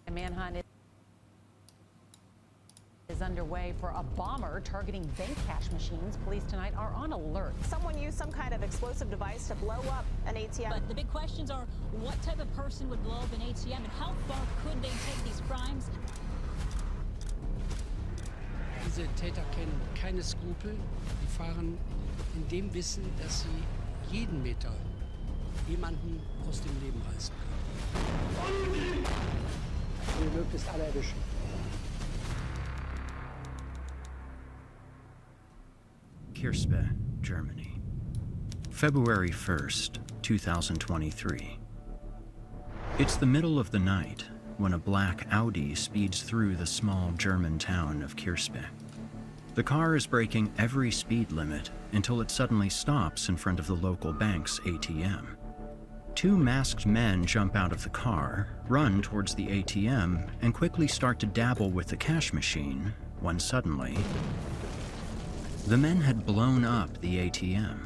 A manhunt is underway for a bomber targeting bank cash machines. Police tonight are on alert. Someone used some kind of explosive device to blow up an ATM. But the big questions are, what type of person would blow up an ATM and how far could they take these crimes? Diese Täter kennen keine Skrupel. Die fahren in dem Wissen, dass sie jeden Meter jemanden aus dem Leben reißen können. Und möglichst alle erwischen. Kirspe, Germany. February 1st, 2023. It's the middle of the night when a black Audi speeds through the small German town of Kirspe. The car is breaking every speed limit until it suddenly stops in front of the local bank's ATM. Two masked men jump out of the car, run towards the ATM, and quickly start to dabble with the cash machine when suddenly the men had blown up the ATM.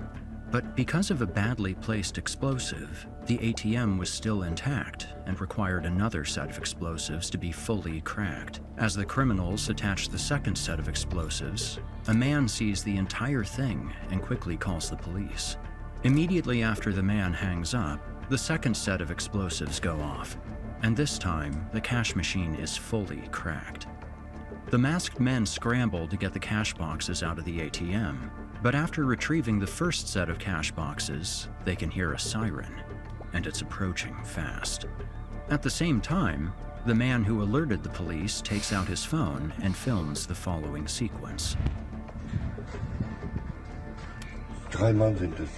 But because of a badly placed explosive, the ATM was still intact and required another set of explosives to be fully cracked. As the criminals attach the second set of explosives, a man sees the entire thing and quickly calls the police. Immediately after the man hangs up, the second set of explosives go off, and this time the cash machine is fully cracked. The masked men scramble to get the cash boxes out of the ATM, but after retrieving the first set of cash boxes, they can hear a siren, and it's approaching fast. At the same time, the man who alerted the police takes out his phone and films the following sequence. 3 Mann sind es.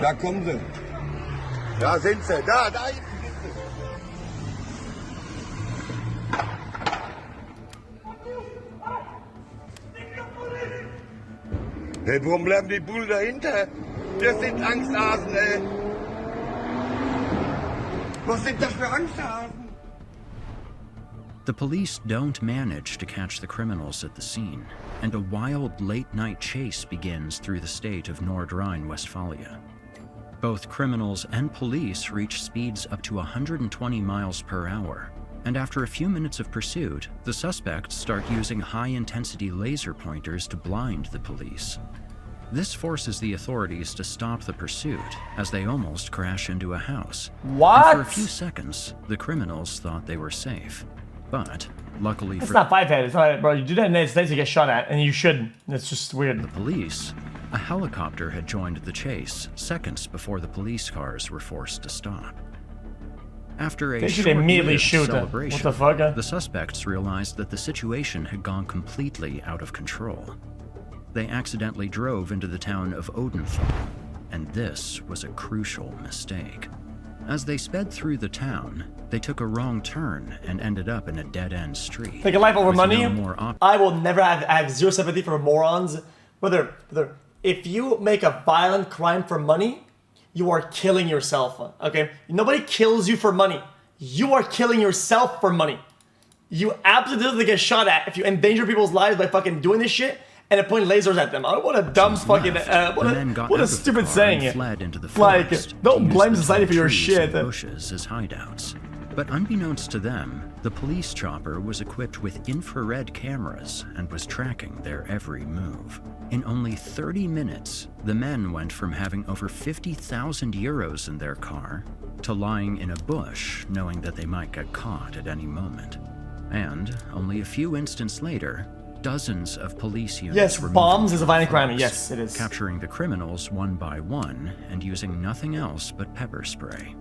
Da kommen sie. Da sind sie. Da hinten. Hey, warum bleiben die Bullen dahinter? Das sind Angsthasen, ey. Was sind das für Angsthasen? The police don't manage to catch the criminals at the scene, and a wild late-night chase begins through the state of Nordrhein-Westphalia. Both criminals and police reach speeds up to 120 miles per hour, and after a few minutes of pursuit, the suspects start using high-intensity laser pointers to blind the police. This forces the authorities to stop the pursuit as they almost crash into a house. What? And for a few seconds, the criminals thought they were safe. But, luckily It's for not five-headed. It's not, bro. You do that in the United States, you get shot at, and you shouldn't. It's just weird. the police, a helicopter had joined the chase seconds before the police cars were forced to stop. After a They should immediately short-lived shoot them. celebration, What the fuck? the suspects realized that the situation had gone completely out of control. They accidentally drove into the town of Odenthal, and this was a crucial mistake. As they sped through the town, they took a wrong turn and ended up in a dead-end street. Take a life over with money? no more I will never have zero sympathy for morons. Brother, if you make a violent crime for money, you are killing yourself, okay? Nobody kills you for money. You are killing yourself for money. You absolutely get shot at if you endanger people's lives by fucking doing this shit and then pointing lasers at them. What a dumb fucking, what a stupid saying. Fled into the Like, forest don't to blame use the society tall for your trees shit. and bushes as hideouts. But unbeknownst to them, the police chopper was equipped with infrared cameras and was tracking their every move. In only 30 minutes, the men went from having over 50,000 euros in their car to lying in a bush knowing that they might get caught at any moment. And only a few instants later, dozens of police units Yes, were bombs moving is a through violent the crime. forest, Yes, it is. capturing the criminals one by one and using nothing else but pepper spray.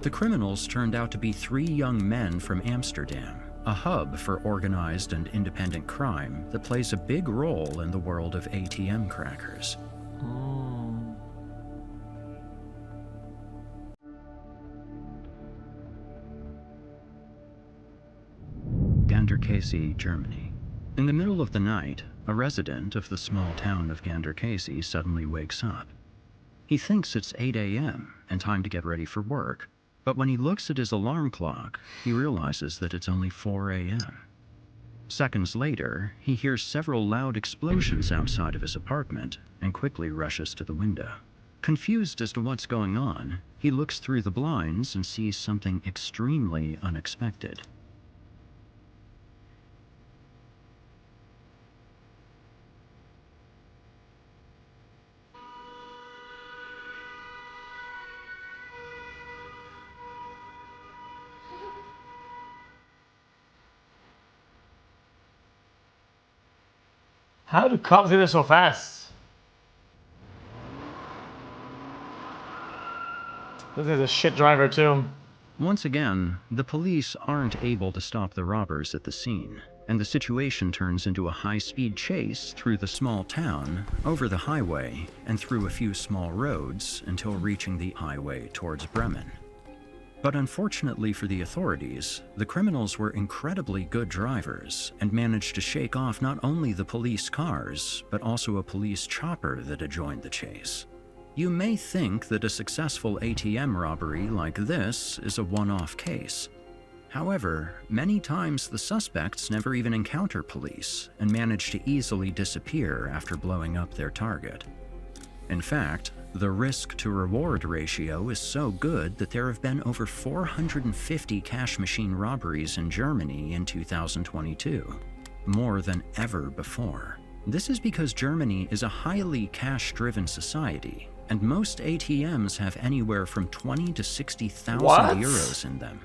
The criminals turned out to be 3 young men from Amsterdam, a hub for organized and independent crime that plays a big role in the world of ATM crackers. Ganderkesee, Germany. In the middle of the night, a resident of the small town of Ganderkesee suddenly wakes up. He thinks it's 8 a.m. and time to get ready for work, but when he looks at his alarm clock, he realizes that it's only 4 a.m. Seconds later, he hears several loud explosions outside of his apartment and quickly rushes to the window. Confused as to what's going on, he looks through the blinds and sees something extremely unexpected. How do cops get there so fast? This is a shit driver too. Once again, the police aren't able to stop the robbers at the scene, and the situation turns into a high-speed chase through the small town, over the highway, and through a few small roads until reaching the highway towards Bremen. But unfortunately for the authorities, the criminals were incredibly good drivers and managed to shake off not only the police cars, but also a police chopper that had joined the chase. You may think that a successful ATM robbery like this is a one-off case. However, many times the suspects never even encounter police and manage to easily disappear after blowing up their target. In fact, the risk-to-reward ratio is so good that there have been over 450 cash machine robberies in Germany in 2022, more than ever before. This is because Germany is a highly cash-driven society, and most ATMs have anywhere from 20 to 60,000 euros in them.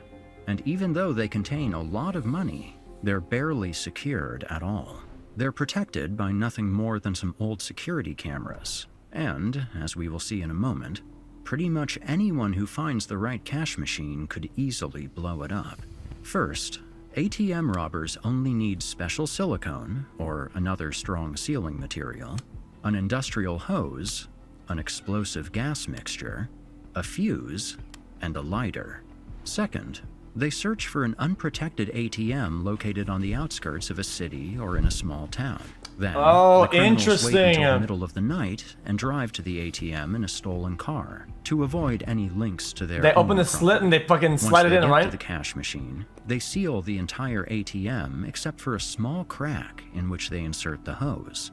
And even though they contain a lot of money, they're barely secured at all. They're protected by nothing more than some old security cameras. And, as we will see in a moment, pretty much anyone who finds the right cash machine could easily blow it up. First, ATM robbers only need special silicone, or another strong sealing material, an industrial hose, an explosive gas mixture, a fuse, and a lighter. Second, they search for an unprotected ATM located on the outskirts of a city or in a small town. Then, the criminals wait until the middle of the night and drive to the ATM in a stolen car to avoid any links to their. They open the slit and they fucking slide it in, right? Once they get to the cash machine, they seal the entire ATM except for a small crack in which they insert the hose.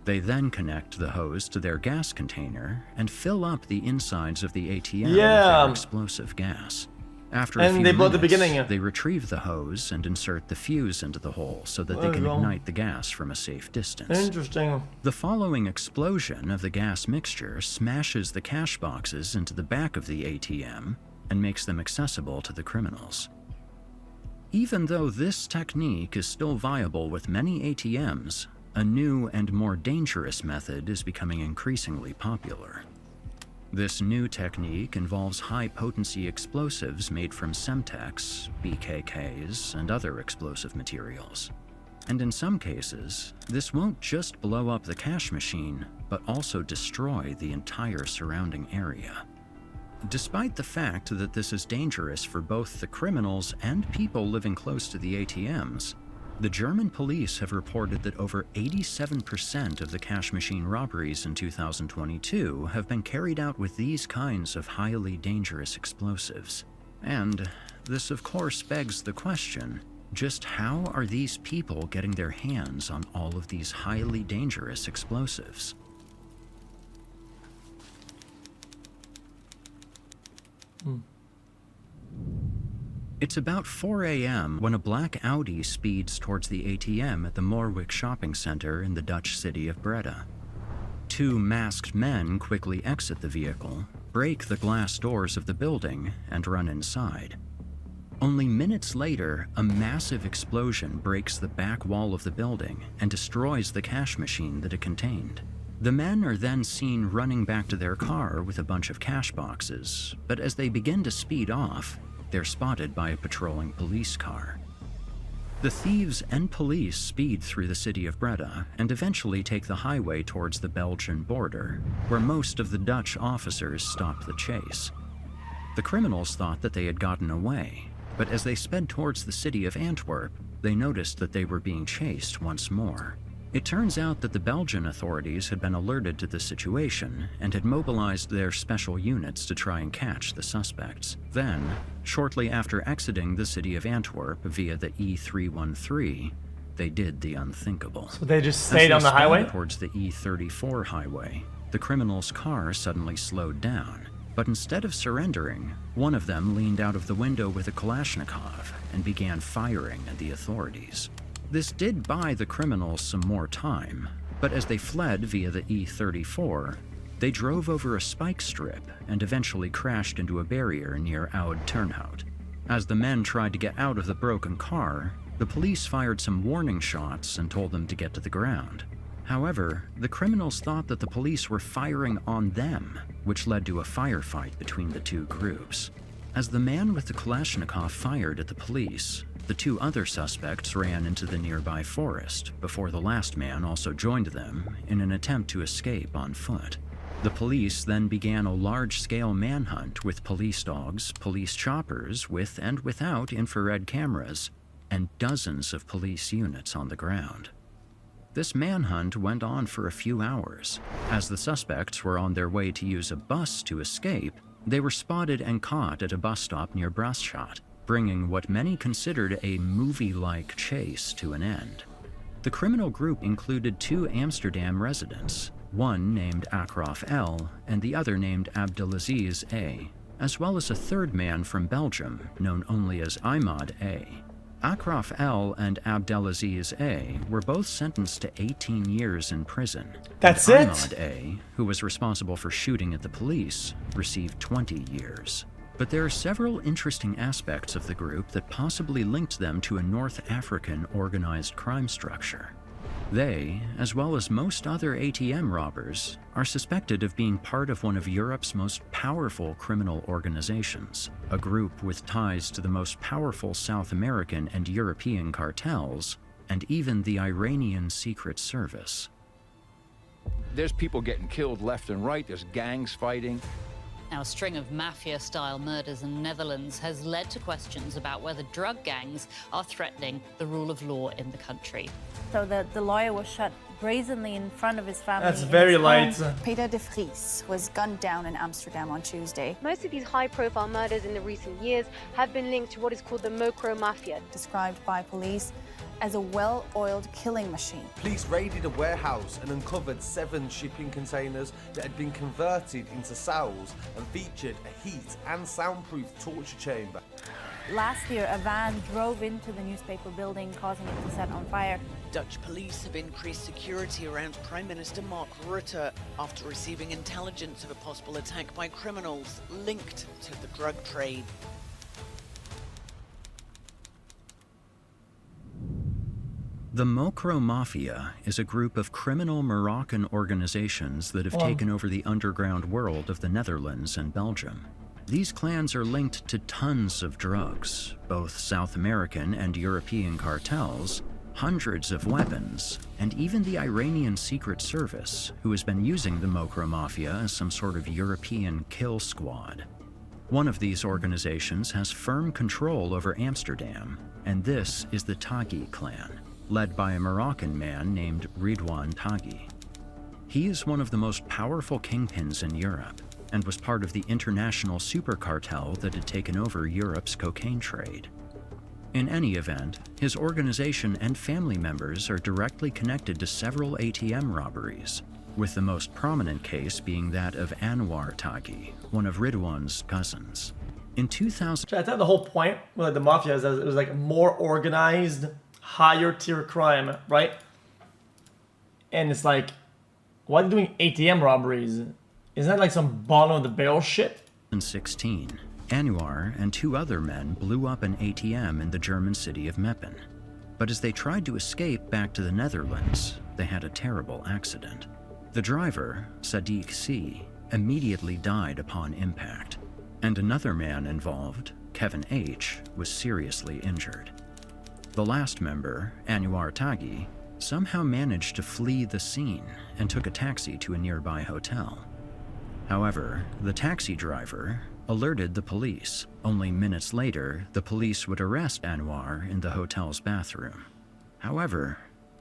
They then connect the hose to their gas container and fill up the insides of the ATM with their explosive gas. After a few minutes, they retrieve the hose and insert the fuse into the hole so that they can ignite the gas from a safe distance. Interesting. The following explosion of the gas mixture smashes the cash boxes into the back of the ATM and makes them accessible to the criminals. Even though this technique is still viable with many ATMs, a new and more dangerous method is becoming increasingly popular. This new technique involves high-potency explosives made from Semtex, BKKs, and other explosive materials. And in some cases, this won't just blow up the cash machine, but also destroy the entire surrounding area. Despite the fact that this is dangerous for both the criminals and people living close to the ATMs, the German police have reported that over 87% of the cash machine robberies in 2022 have been carried out with these kinds of highly dangerous explosives. And this of course begs the question, just how are these people getting their hands on all of these highly dangerous explosives? It's about 4 a.m. when a black Audi speeds towards the ATM at the Moorwick shopping center in the Dutch city of Breda. Two masked men quickly exit the vehicle, break the glass doors of the building, and run inside. Only minutes later, a massive explosion breaks the back wall of the building and destroys the cash machine that it contained. The men are then seen running back to their car with a bunch of cash boxes, but as they begin to speed off, they're spotted by a patrolling police car. The thieves and police speed through the city of Breda and eventually take the highway towards the Belgian border, where most of the Dutch officers stopped the chase. The criminals thought that they had gotten away, but as they sped towards the city of Antwerp, they noticed that they were being chased once more. It turns out that the Belgian authorities had been alerted to the situation and had mobilized their special units to try and catch the suspects. Then, shortly after exiting the city of Antwerp via the E313, they did the unthinkable. So they just stayed on the highway? Towards the E34 highway, the criminals' car suddenly slowed down. But instead of surrendering, one of them leaned out of the window with a Kalashnikov and began firing at the authorities. This did buy the criminals some more time, but as they fled via the E34, they drove over a spike strip and eventually crashed into a barrier near Oud Turnhout. As the men tried to get out of the broken car, the police fired some warning shots and told them to get to the ground. However, the criminals thought that the police were firing on them, which led to a firefight between the two groups. As the man with the Kalashnikov fired at the police, the two other suspects ran into the nearby forest before the last man also joined them in an attempt to escape on foot. The police then began a large-scale manhunt with police dogs, police choppers with and without infrared cameras, and dozens of police units on the ground. This manhunt went on for a few hours. As the suspects were on their way to use a bus to escape, they were spotted and caught at a bus stop near Braschaat, bringing what many considered a movie-like chase to an end. The criminal group included two Amsterdam residents, one named Akrof L and the other named Abdelaziz A, as well as a third man from Belgium known only as Imad A. Akrof L and Abdelaziz A were both sentenced to 18 years in prison. That's and it? Imad A, who was responsible for shooting at the police, received 20 years. But there are several interesting aspects of the group that possibly linked them to a North African organized crime structure. They, as well as most other ATM robbers, are suspected of being part of one of Europe's most powerful criminal organizations, a group with ties to the most powerful South American and European cartels, and even the Iranian Secret Service. There's people getting killed left and right, there's gangs fighting. Now, a string of mafia-style murders in the Netherlands has led to questions about whether drug gangs are threatening the rule of law in the country. So the lawyer was shot brazenly in front of his family. That's very light. Peter de Vries was gunned down in Amsterdam on Tuesday. Most of these high-profile murders in the recent years have been linked to what is called the Mocro Mafia. Described by police as a well-oiled killing machine. Police raided a warehouse and uncovered 7 shipping containers that had been converted into cells and featured a heat and soundproof torture chamber. Last year, a van drove into the newspaper building, causing it to set on fire. Dutch police have increased security around Prime Minister Mark Rutte after receiving intelligence of a possible attack by criminals linked to the drug trade. The Mocro Mafia is a group of criminal Moroccan organizations that have taken over the underground world of the Netherlands and Belgium. These clans are linked to tons of drugs, both South American and European cartels, hundreds of weapons, and even the Iranian Secret Service, who has been using the Mocro Mafia as some sort of European kill squad. One of these organizations has firm control over Amsterdam, and this is the Taghi clan, led by a Moroccan man named Ridwan Taghi. He is one of the most powerful kingpins in Europe and was part of the international super cartel that had taken over Europe's cocaine trade. In any event, his organization and family members are directly connected to several ATM robberies, with the most prominent case being that of Anwar Taghi, one of Ridwan's cousins. In 2000, I thought the whole point with the mafia is that it was like more organized, higher tier crime, right? And it's like, why are they doing ATM robberies? Isn't that like some bottom of the barrel shit? In 2016, Anwar and 2 other men blew up an ATM in the German city of Meppen. But as they tried to escape back to the Netherlands, they had a terrible accident. The driver, Sadiq C, immediately died upon impact, and another man involved, Kevin H, was seriously injured. The last member, Anwar Taghi, somehow managed to flee the scene and took a taxi to a nearby hotel. However, the taxi driver alerted the police. Only minutes later, the police would arrest Anwar in the hotel's bathroom. However,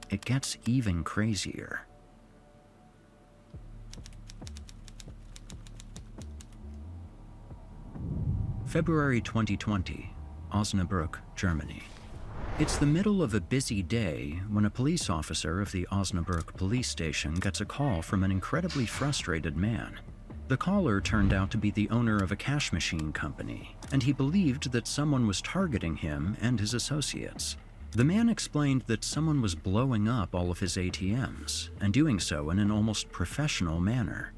it gets even crazier. February 2020, Osnabrück, Germany. It's the middle of a busy day when a police officer of the Osnabrück police station gets a call from an incredibly frustrated man. The caller turned out to be the owner of a cash machine company, and he believed that someone was targeting him and his associates. The man explained that someone was blowing up all of his ATMs, and doing so in an almost professional manner.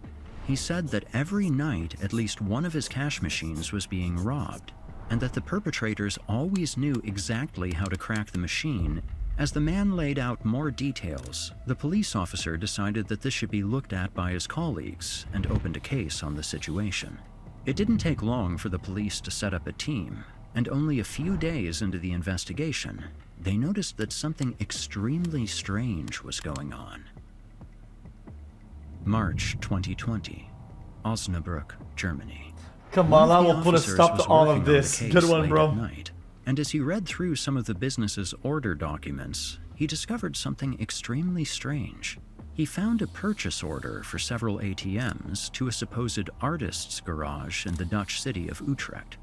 He said that every night at least one of his cash machines was being robbed, and that the perpetrators always knew exactly how to crack the machine. As the man laid out more details, the police officer decided that this should be looked at by his colleagues and opened a case on the situation. It didn't take long for the police to set up a team, and only a few days into the investigation, they noticed that something extremely strange was going on. March 2020, Osnabrück, Germany. Come on, I will put a stop to all of this. Good one, bro. And as he read through some of the business's order documents, he discovered something extremely strange. He found a purchase order for several ATMs to a supposed artist's garage in the Dutch city of Utrecht.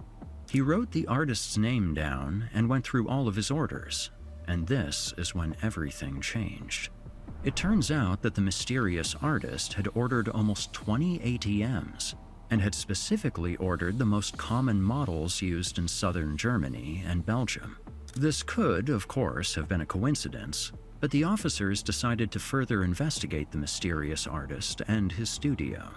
He wrote the artist's name down and went through all of his orders, and this is when everything changed. It turns out that the mysterious artist had ordered almost 20 ATMs, and had specifically ordered the most common models used in southern Germany and Belgium. This could, of course, have been a coincidence, but the officers decided to further investigate the mysterious artist and his studio.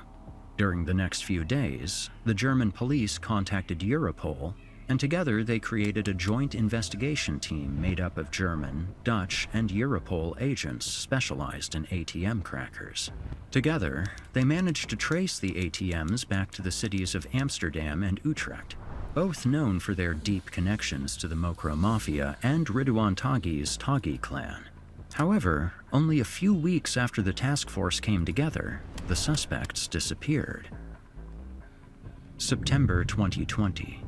During the next few days, the German police contacted Europol, and together they created a joint investigation team made up of German, Dutch, and Europol agents specialized in ATM crackers. Together, they managed to trace the ATMs back to the cities of Amsterdam and Utrecht, both known for their deep connections to the Mocro Mafia and Ridouan Taghi's Taghi clan. However, only a few weeks after the task force came together, the suspects disappeared. September 2020.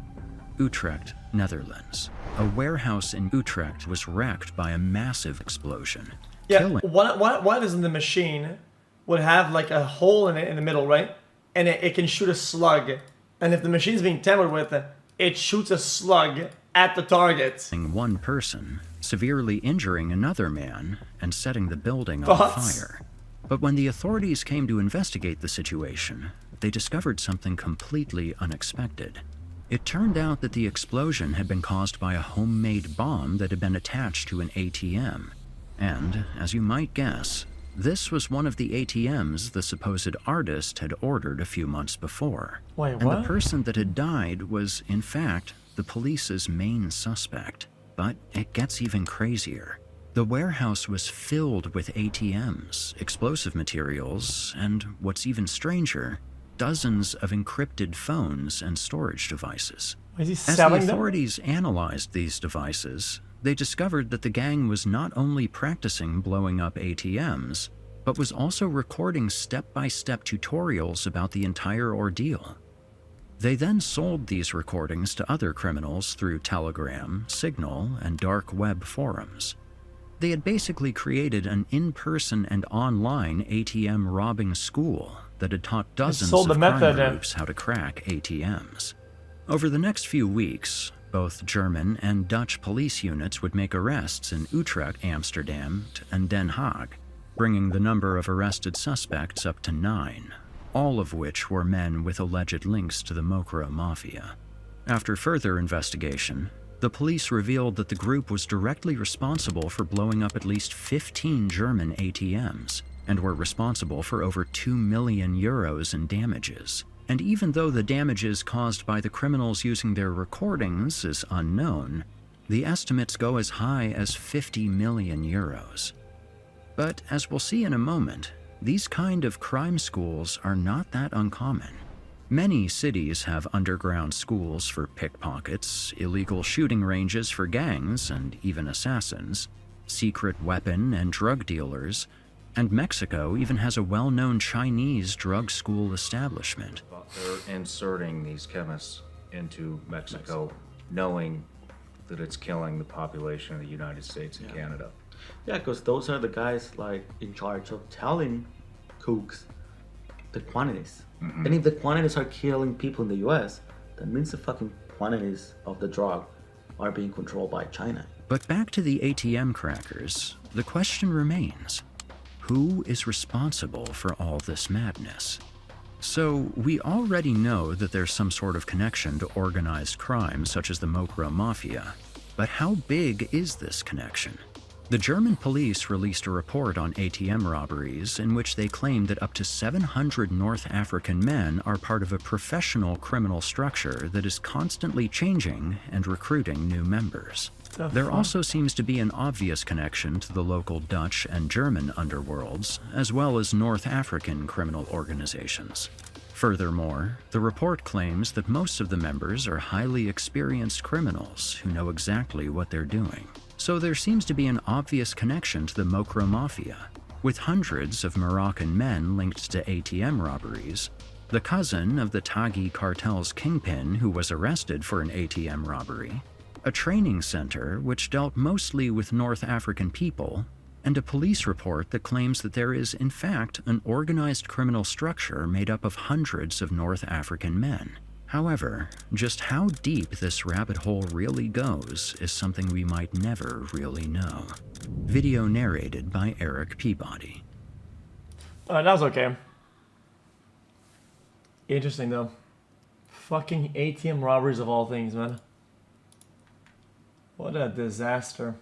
Utrecht, Netherlands. A warehouse in Utrecht was wrecked by a massive explosion. Yeah, why doesn't the machine would have like a hole in it in the middle, right? And it can shoot a slug. And if the machine's being tampered with, it shoots a slug at the target. One person, severely injuring another man and setting the building on fire. But when the authorities came to investigate the situation, they discovered something completely unexpected. It turned out that the explosion had been caused by a homemade bomb that had been attached to an ATM. And, as you might guess, this was one of the ATMs the supposed artist had ordered a few months before. Wait, and what? the person that had died was, in fact, the police's main suspect. But it gets even crazier. The warehouse was filled with ATMs, explosive materials, and, what's even stranger, dozens of encrypted phones and storage devices. Is he As selling the them? authorities analyzed these devices, they discovered that the gang was not only practicing blowing up ATMs, but was also recording step-by-step tutorials about the entire ordeal. They then sold these recordings to other criminals through Telegram, Signal, and dark web forums. They had basically created an in-person and online ATM robbing school that had taught dozens of crime groups how to crack ATMs. Over the next few weeks, both German and Dutch police units would make arrests in Utrecht, Amsterdam, and Den Haag, bringing the number of arrested suspects up to 9, all of which were men with alleged links to the Mocro Mafia. After further investigation, the police revealed that the group was directly responsible for blowing up at least 15 German ATMs, and were responsible for over 2 million euros in damages. And even though the damages caused by the criminals using their recordings is unknown, the estimates go as high as 50 million euros. But as we'll see in a moment, these kind of crime schools are not that uncommon. Many cities have underground schools for pickpockets, illegal shooting ranges for gangs and even assassins, secret weapon and drug dealers, and Mexico even has a well-known Chinese drug school establishment. They're inserting these chemists into Mexico, knowing that it's killing the population of the United States and Canada. Yeah, because those are the guys like in charge of telling cooks the quantities. And if the quantities are killing people in the US, that means the fucking quantities of the drug are being controlled by China. But back to the ATM crackers, the question remains, who is responsible for all this madness? So, we already know that there's some sort of connection to organized crime such as the Mocro Mafia, but how big is this connection? The German police released a report on ATM robberies in which they claimed that up to 700 North African men are part of a professional criminal structure that is constantly changing and recruiting new members. There also seems to be an obvious connection to the local Dutch and German underworlds, as well as North African criminal organizations. Furthermore, the report claims that most of the members are highly experienced criminals who know exactly what they're doing. So there seems to be an obvious connection to the Mocro Mafia, with hundreds of Moroccan men linked to ATM robberies, the cousin of the Taghi cartel's kingpin who was arrested for an ATM robbery, a training center which dealt mostly with North African people, and a police report that claims that there is, in fact, an organized criminal structure made up of hundreds of North African men. However, just how deep this rabbit hole really goes is something we might never really know. Video narrated by Eric Peabody. That was okay. Interesting though. Fucking ATM robberies of all things, man. What a disaster.